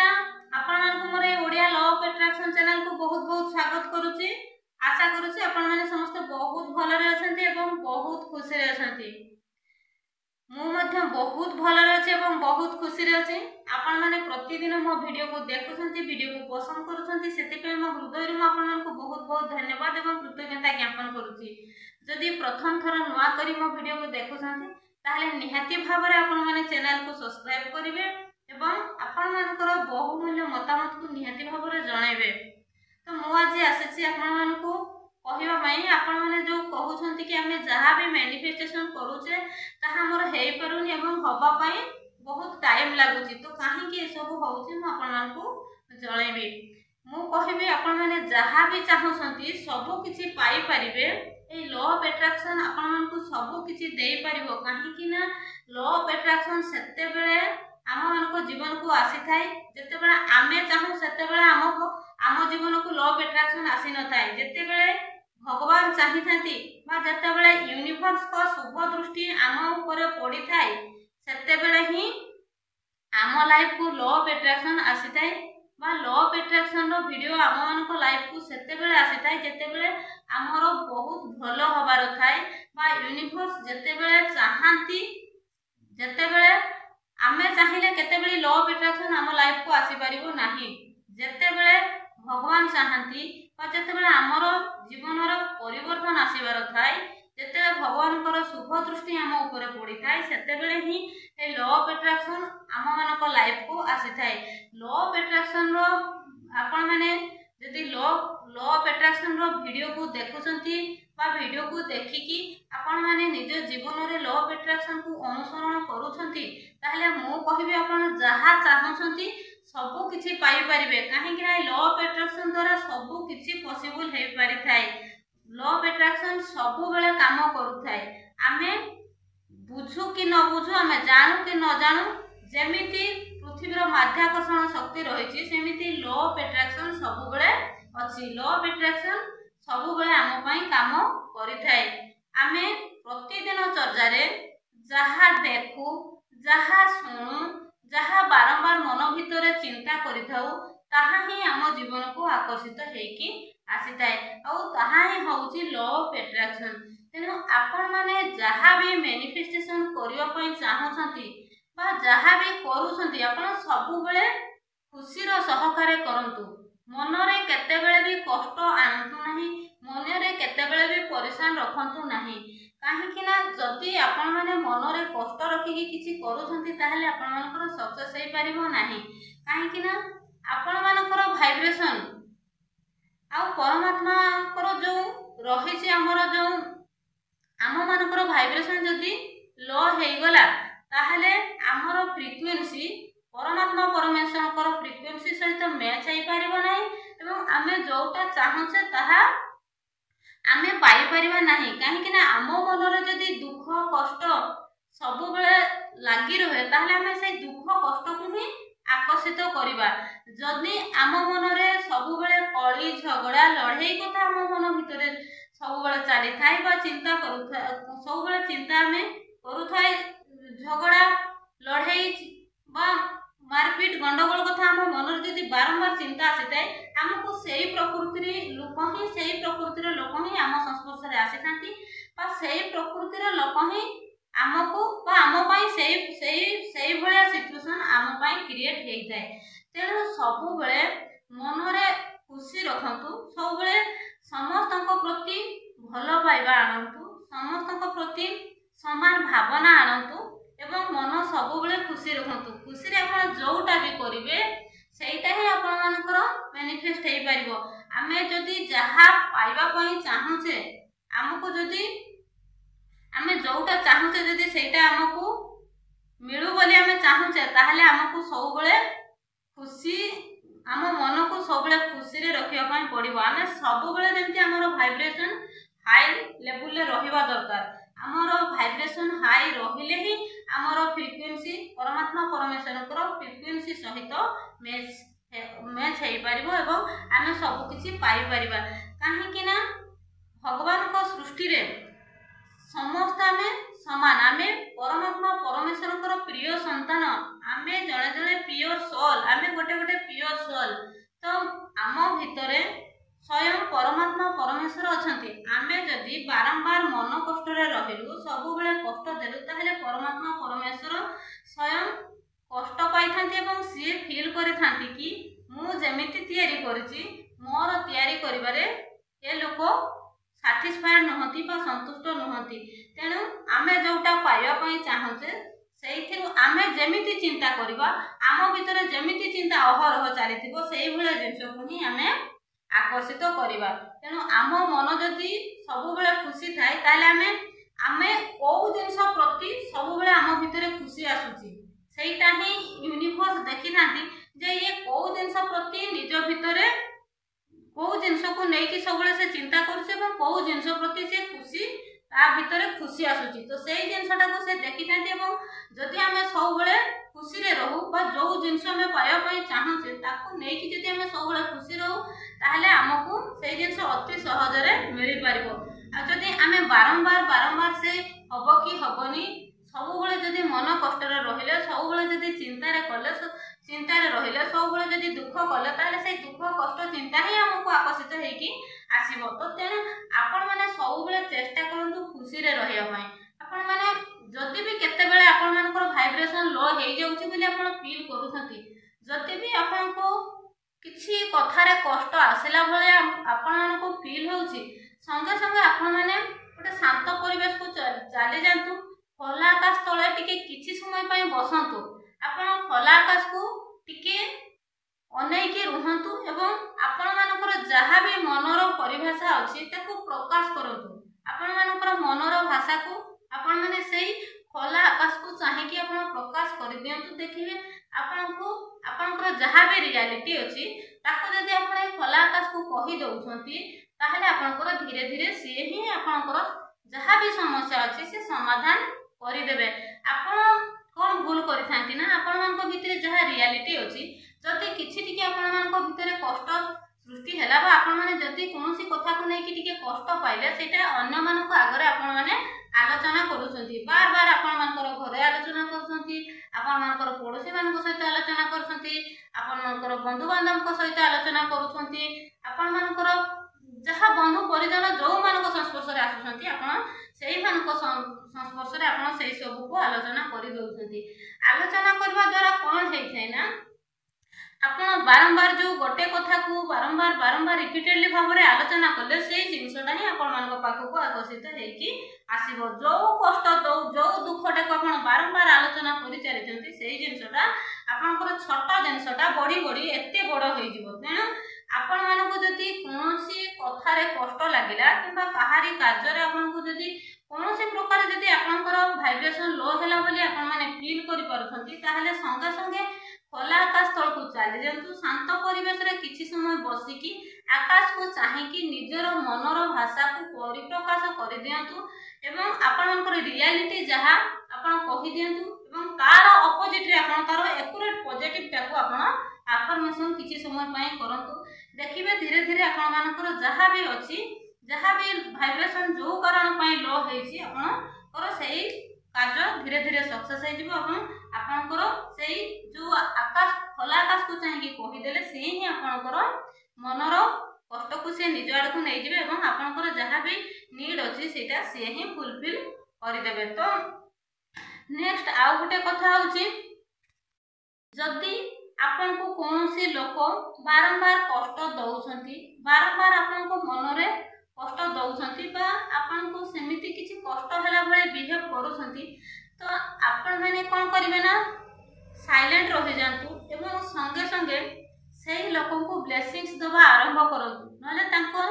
आपण मानकु मोर Odia law of attraction channel को बहुत बहुत स्वागत करूची। आशा करूची आपण माने समस्त बहुत भलो रे अछंती एवं बहुत खुशी रे अछंती। मु मध्य बहुत भलो रे अछि एवं बहुत खुशी रे अछि। आपण माने प्रतिदिन मो वीडियो को देखुछंती, वीडियो को पसंद करूछंती, सेति पे मो हृदय रे आपण मानकु बहुत बहुत धन्यवाद एवं कृतज्ञता ज्ञापन करूची। जदि प्रथम थर नुआ करी मो वीडियो को देखुछंती ताहले निहाती भाबरे आपण माने चैनल को सब्सक्राइब करिवे एवं आपण मानकर बहुमूल्य मतामत को निहाती भाबरे जणाइबे। तो मु आज आसीछि आपण मानकु कहिबा पई आपण माने जो कहउछंती कि हमें जहा भी मैनिफेस्टेशन करूचे ताहा हमर हेइ परुनी एवं हबा पई बहुत टाइम लागुची। तो काहे कि ए सब होउची मु आपण मानकु जणाइबे। मु कहिबे आपण माने जहा भी चाहउछंती सब किछि पाई परिबे। ए लॉ ऑफ अट्रैक्शन आपण मानकु सब किछि देई परिबो। काहे कि ना लॉ ऑफ अट्रैक्शन सेते बेले आम मान जीवन को आसी थाए जेते बेले आमे चाहू सेते बेले आम जीवन को लॉ ऑफ अट्रैक्शन आसी न थाए। जेते बेले भगवान चाहि थांती बा जेते बेले यूनिवर्स को शुभ दृष्टि आम ऊपर पड़ी थाए सेते बेले ही आम लाइफ को लॉ ऑफ अट्रैक्शन आसी थाए बा लॉ ऑफ अट्रैक्शन रो वीडियो आम मान को लाइफ को सेते बेले आसी थाए जेते बेले आमरो बहुत भलो होबार थाए बा यूनिवर्स जेते बेले चाहंती जेते बेले आमे चाहिले केते बेले लॉ ऑफ अट्रैक्शन आम लाइफ को आसी परिबो नाही। जेते बेले भगवान चाहंती बा जेते बेले हमरो जीवन रो परिवर्तन आसीबार थाए जेते बेले भगवान कर शुभ दृष्टि आम ऊपर पड़ी थाए सेते बेले ही ए लॉ ऑफ अट्रैक्शन आम मान को लाइफ को आसी थाए। लॉ ऑफ अट्रैक्शन रो आपण माने जदि लॉ ऑफ अट्रैक्शन रो वीडियो को देखुछंती बा वीडियो को देखिकी आपण माने निज जीवन रे लॉ ऑफ अट्रैक्शन को अनुसरण करूछंती ताहले मु कहिबे आपण जहा चाहउछंती सब किछि पाई परिबे। काहे कि ना लॉ ऑफ अट्रैक्शन द्वारा सब किछि पॉसिबल हे पारि थाए। लॉ ऑफ अट्रैक्शन सब बेले काम करू थाए। आमे बुझू कि न बुझू आमे जानू कि न जानू जेमिति पृथ्वीर माध्याकर्षण शक्ति रहिछि सेमिति लॉ ऑफ अट्रैक्शन सब बेले अछि। लॉ ऑफ अट्रैक्शन सब बेले आम पई काम करि थाए। आमे प्रतिदिन चर्चा रे जहा देखू जहा सुनू जहा बारंबार मन भितर चिंता करिथाउ ताहा ही आम जीवन को आकर्षित हेकी आसीताए और ताहा ही होउची लॉ ऑफ अट्रैक्शन। तेनु आपण माने जहा भी मैनिफेस्टेशन करियो पई चाहउछंती बा जहा भी करूछंती आपण सब बेले खुशी रो सहकारे करंतु। मन रे केते बेले भी कष्ट आनंतु नाही, मन रे केते बेले भी परेशान रखंतु नाही। काहे कि ना जदि आपण माने मन रे कष्ट रखी कि किछि करूछंती ताहले आपण मानकर सक्सेस हे परिबो नाही। काहे कि ना आपण मानकर वाइब्रेशन आ परमात्मा कर जो रहिछि हमर जो आम मानकर वाइब्रेशन जदि लो हे गला ताहले हमर फ्रीक्वेंसी परमात्मा परमेश्वर कर फ्रीक्वेंसी सहित मैच हे परिबो नाही एवं आमे जोटा चाहछे ताहा आमे पाई परिबा नाही। काहे कि ना आम मन रे जदि दुख कष्ट सब बेले लागि रहे ताहले आमे से दुख कष्ट को ही आकर्षित करिबा। जदि आम मन रे सब बेले कली झगड़ा लड़ाई कथा आम मन भितरे सब बेले चली थाई बा चिंता करू सब बेले चिंता आमे करू थाई झगड़ा लड़ाई बा मारपीट गंडगोल कथा आम मन रे जदि बारंबार चिंता आसीताए हमको सेही प्रकृति लोक ही सेही प्रकृतिर लोक ही आम संस्पर्श रे आसीथांती बा सेही प्रकृतिर लोक ही आमको बा आम पई सेही भलिया सिचुएशन आम पई क्रिएट हेइ थाए। तेणु सब बेले मन रे खुशी रखंतु, सब बेले समस्तक प्रति भलो पाइबा आनंतु, समस्तक प्रति समान भावना आनंतु एवं मन सब बेले खुशी रखंतु। खुशी रे आपण जोटा भी करिवे सेटा ही आपण मानकर मैनिफेस्ट हेइ परिबो। आमे जदि जहा पाइबा पई चाहूचे हमको जदि आमे जोटा चाहूचे जदि सेटा हमको मिलु बोली आमे चाहूचे ताहले हमको सब बेले खुशी आम मन को सब बेले खुशी रे रखिया पई पड़िबो। आमे सब बेले जेंति हमर वाइब्रेशन हाई लेवल रे रहिबा दरकार। हमर वाइब्रेशन हाई रहिले ही हमर फ्रीक्वेंसी परमात्मा परमेश्वर कर फ्रीक्वेंसी सहित मैच हेइ परिबो एवं आमे सब किछि पाई परिबा। काहे कि ना भगवान को सृष्टि रे समस्त आमे समान आमे परमात्मा परमेश्वर कर प्रिय संतान आमे जणे जणे प्योर सोल आमे गोटे गोटे ଭିତରେ स्वयं परमात्मा परमेश्वर अछंती। आमे जदि बारंबार मन कष्ट रे रहिलु सब बेले कष्ट देलु ताहले परमात्मा परमेश्वर स्वयं कष्ट पाई थांती एवं सी फील करि थांती कि मु जेमिति तयारी करछि मोर तयारी करिबारे ए लोक सैटिस्फाइड नहंती बा संतुष्ट नहंती। तेणु आमे जोटा पाइबा पई चाहूचे सेइथिरु आमे जेमिति चिंता करिबा आम भितर जेमिति चिंता अहरह चलीथिबो सेहि भले जिंसको ही आमे आकर्षित करिबा। तेणु आम मन जदि सब बेले खुशी थाए ताले आमे को जिंस प्रति सब बेले आम भितर खुशी आसुची सेटा ही यूनिवर्स देखि नांती जे ये को जिंस प्रति निज भितर को जिंस को नेकी सब बेले से चिंता करूचे एवं को जिंस प्रति से खुशी ता भितर खुशी आसुची। तो सेही जिंसटा को से देखि थांती एवं जदि आमे सब बेले खुशी रे रहू बा जो जिंस आमे पाया पई चाहूचे ताको नेकी जदि आमे सब बेले खुशी रहू ताहले हमकु सेही जिंस अति सहज रे मिली पारिबो। आ जदि आमे बारंबार से हबो कि हबनी सब बेले जदि मन कष्ट रे रहिले सब बेले जदि चिंता रे कले चिंता रे रहिले सब बेले जदि दुख कले ताहले से दुख कष्ट चिंता ही हमकु आकर्षित हेकी आसीबो। तो तेणु आपण माने सब बेले चेष्टा करंतु खुशी रे रहिया पई। आपण माने जदि भी केते बेले आपण मानकर वाइब्रेशन लो हे जाउची बोली आपण फील करूथंती जदि भी आपण को किछि कथारे कष्ट आसिला भले आपण मानको फील होउची संगे संगे आपण माने गोटे शांत परिवेश को चली जांतु खोला आकाश तले टिके किछि समय पई बसंतु आपण खोला आकाश को टिके अनेकी रुहंतु एवं आपण मानकर जहा भी मनर परिभाषा अछि ताको प्रकाश करंतु। आपण मानकर मनर भाषा को आपण माने सेही खोला आकाश को चाहे कि आपण प्रकाश कर दियंतु देखिबे आपनको आपनकर जहा भी रियलिटी अछि ताको जदि आपण ए खोला आकाश को कहि दउछंती ताहले आपनकर धीरे धीरे से ही आपनकर जहा भी समस्या अछि से समाधान करि देबे। आपण कोन भूल करि थांती ना आपण मानक भितरे जहा रियलिटी अछि जदि किछि टिके आपण मानक भितरे कष्ट सृष्टि हैला बा आपण माने जदि कोनोसी कथा को नै कि टिके कष्ट पाइले सेटा अन्य मानक आगरे आपण माने आलोचना करूछंती बार आपण मानकर घरे आलोचना करूछंती आपण मानकर पड़ोसी मानक सहित आलोचना करूछंती आपण मानकर बंधु बांधव को सहित आलोचना करूछंती आपण मानकर जहा बंधु परिजन जो मानक संस्पर्श रे आसुछंती आपण सेही मानक संस्पर्श रे आपण सेही सब को आलोचना करि दउछंती। आलोचना करबा द्वारा कोन हेइ थाय ना आपण बारंबार जो गोटे कथा को बारंबार रिपीटेडली भाव रे आलोचना करले सेही जिंसटा ही आपण मानक पाखो को आकर्षित हेकी आसीबो। जो कष्ट जो दुखटे को आपण बारंबार आलोचना करि चलिचंती सेही जिंसटा आपनकर छोटा जिंसटा बड़ी एते बड़ होई जिवो। तेणु आपण मानको जदि कोनोसी कथारे कष्ट लागिला किबा काहारी कार्य रे आपनको जदि कोनोसी प्रकार जदि आपनकर वाइब्रेशन लो हैला बोली आपण माने फील करि पारुछंती ताहले संगे संगे खोला आकाश तल को चली जातु शांत परिवेश रे किछि समय बसिकी आकाश को चाहिकी निजर मनर भाषा को परिप्रकाश कर दियंतु एवं आपण मानकर रियलिटी जहा आपण कहि दियंतु एवं तार ऑपोजिट रे आपण तार एक्यूरेट पॉजिटिव टाको आपण अफर्मेशन किछि समय पय करंतु देखिबे धीरे धीरे आपण मानकर जहा भी अछि जहा भी वाइब्रेशन जो कारण पय लो हेछि आपण कर सेही कार्य धीरे धीरे सक्सेस हे जिवो आपण आपनकर सेही जो आकाश खोला आकाश को चाहिए कहि देले से ही आपनकर मनर कष्ट को से निज आड़ को नै जिवे एवं आपनकर जहा भी नीड अछि सेटा से ही फुलफिल करि देबे। तो नेक्स्ट आउ गुटे कथा होछि जदि आपन को कोनोसी लोक बारंबार कष्ट दउछंती बारंबार आपन को मन रे कष्ट दउछंती बा आपन को सेमिति किछि कष्ट हला भले बिहेव करूछंती तो आपन माने कोन करिवे ना साइलेंट रहि जांतु एवं संगे संगे सेही लोकन को ब्लेसिंग्स दबा आरंभ करंतु नले तांकर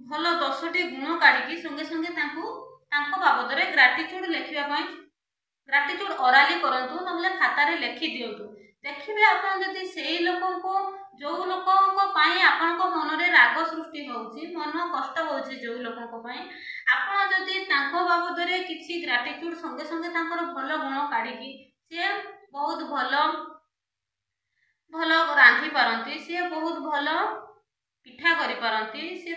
भलो 10टी गुण काढी की संगे संगे तांको बाबद रे ग्रेटिट्यूड लेखिबा पई ग्रेटिट्यूड ओराली करंतु नले खाता रे लेखि दियंतु देखिबे आपन जदी सेही लोकन को जो लोकन को पई आपन को मन रे राग सृष्टि होउची मन कष्ट होउची जो लोकन को पई आपन जदी तांको बाबद रे किछि ग्रेटिट्यूड संगे संगे तांकर भलो गुण काढी की से बहुत भलो रांधी पारंती से बहुत भलो पिठा करि पारंती से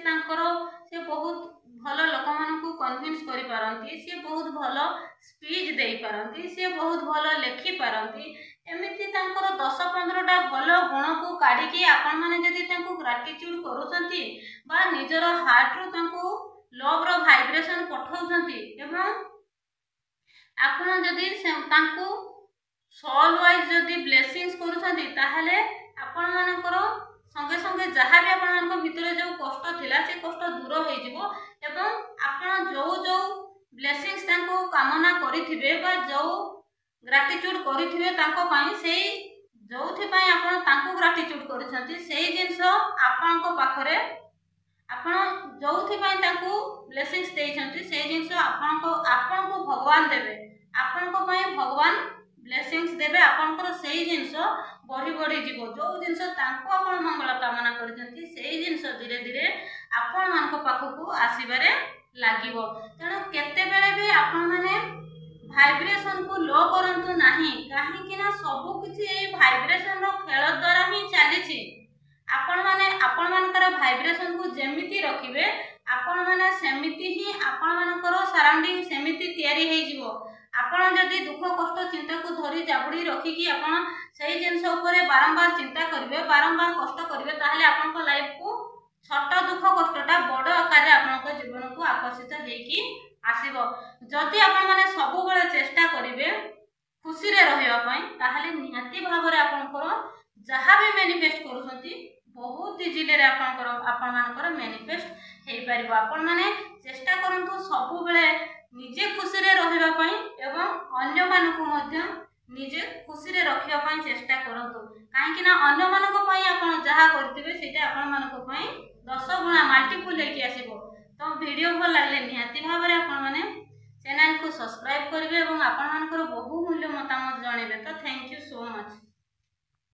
बहुत भलो लोक मानकु कन्विंस करि पारंती से बहुत भलो स्पीच देई पारंती से बहुत भलो लेखि पारंती एमिति तांकर 10-15टा भल गुण को काढ़ी आपण मैंने जदि ग्राटिट्यूड करूछंती बा निजर हार्ट रु लव रो वाइब्रेशन पठाउछंती एवं आपण जदि सोल वाइज जदि ब्लेसिंग्स करूछंती ताहले आपण मानकर संगे संगे जहाँ भी आपण भितर जो कष्ट थिला से कष्ट दूर हो जिवो एवं आपण जो जो ब्लेसिंग्स तांको कामना करिथिबे बा जो ग्राटिट्यूड करिथिबे तांको पई सेही जोथि पई आपण तांको ग्राटिट्यूड करिसंती सेही जिंस आपणको पाखरे आपण जोथि पई तांको ब्लेसिंग्स देइसंती सेही जिंस आपणको भगवान देबे आपणको पई भगवान ब्लेसिंग्स देबे आपणकर सेही जिंस बढ़ी बढ़ी जीवो जो जिंस तांको आपण मंगल कामना करिसंती सेही जिंस धीरे धीरे आपण मानको पाखकू आसीबारे लागिवो तेणु केते बेले भी आपण माने भाइब्रेशन को लो करंतु नाही काहे कि ना सब किछि ए भाइब्रेशन रो खेल द्वारा ही चली आपण मानकर भाइब्रेशन को जेमिति रखिबे आपण माने सेमिति ही आपण मानकर सराउंडिंग सेमिति तयारी हे जिवो आपण जदि दुख कष्ट चिंता को धरी जाबुड़ी रखिकी आपण सही जिनस ऊपर बारंबार चिंता करिवे बारंबार कष्ट करिवे ताहले आपनको लाइफ को छोट दुख कष्टटा बड़ आकार आपनको जीवन को आकर्षित हेकी आसीबो जदि आपण माने सब बेले चेष्टा करिवे खुशी रे रहिबा पई ताहले निहाती भाव रे आपनकर जहाँ भी मैनिफेस्ट करूछंती बहुत इजीली रे आपण मानकर मैनिफेस्ट हेई परिबो आपण माने चेष्टा करंतु सब बेले निजे खुशी रे रहिबा पई एवं अन्य मानको मध्य निजे खुशी रे रखिबा पई चेष्टा करंतु काहे कि ना अन्य मानको पई आपण जहाँ करथिबे सेटा आपण मानको पई 10 गुणा मल्टीपल हेकी आसीबो तो वीडियो भल लागले निहाती भाव रे आपण माने चैनल को सब्सक्राइब करिवे एवं आपण मानकर बहुमूल्य मतामत जणेबे तो थैंक यू सो मच।